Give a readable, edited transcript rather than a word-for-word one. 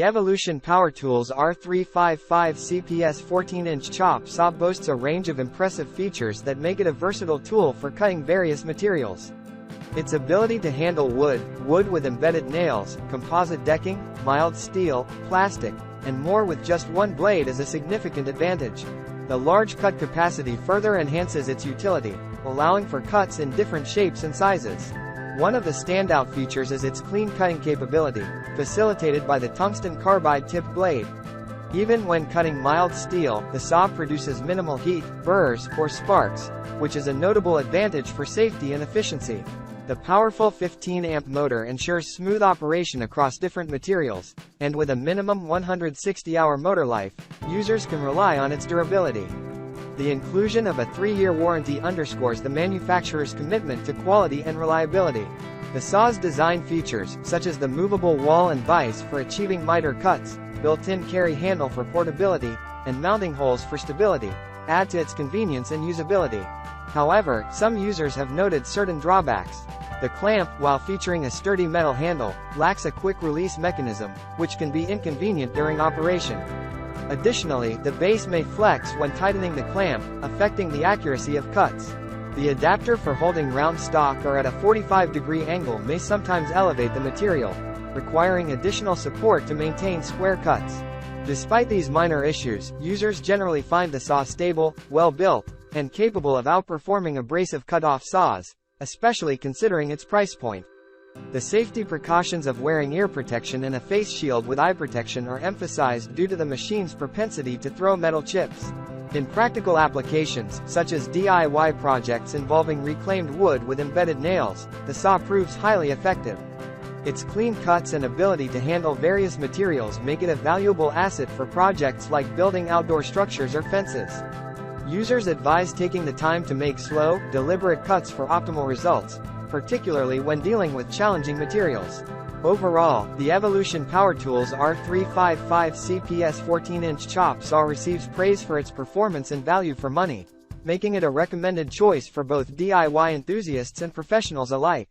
The Evolution Power Tools R355CPS 14-inch chop saw boasts a range of impressive features that make it a versatile tool for cutting various materials. Its ability to handle wood with embedded nails, composite decking, mild steel, plastic, and more with just one blade is a significant advantage. The large cut capacity further enhances its utility, allowing for cuts in different shapes and sizes. One of the standout features is its clean cutting capability, facilitated by the tungsten carbide tipped blade. Even when cutting mild steel, the saw produces minimal heat, burrs, or sparks, which is a notable advantage for safety and efficiency. The powerful 15-amp motor ensures smooth operation across different materials, and with a minimum 160-hour motor life, users can rely on its durability. The inclusion of a 3-year warranty underscores the manufacturer's commitment to quality and reliability. The saw's design features, such as the movable wall and vise for achieving miter cuts, built-in carry handle for portability, and mounting holes for stability, add to its convenience and usability. However, some users have noted certain drawbacks. The clamp, while featuring a sturdy metal handle, lacks a quick-release mechanism, which can be inconvenient during operation. Additionally, the base may flex when tightening the clamp, affecting the accuracy of cuts. The adapter for holding round stock or at a 45-degree angle may sometimes elevate the material, requiring additional support to maintain square cuts. Despite these minor issues, users generally find the saw stable, well-built, and capable of outperforming abrasive cut-off saws, especially considering its price point. The safety precautions of wearing ear protection and a face shield with eye protection are emphasized due to the machine's propensity to throw metal chips. In practical applications, such as DIY projects involving reclaimed wood with embedded nails, the saw proves highly effective. Its clean cuts and ability to handle various materials make it a valuable asset for projects like building outdoor structures or fences. Users advise taking the time to make slow, deliberate cuts for optimal results, particularly when dealing with challenging materials. Overall, the Evolution Power Tools R355CPS 14-inch chop saw receives praise for its performance and value for money, making it a recommended choice for both DIY enthusiasts and professionals alike.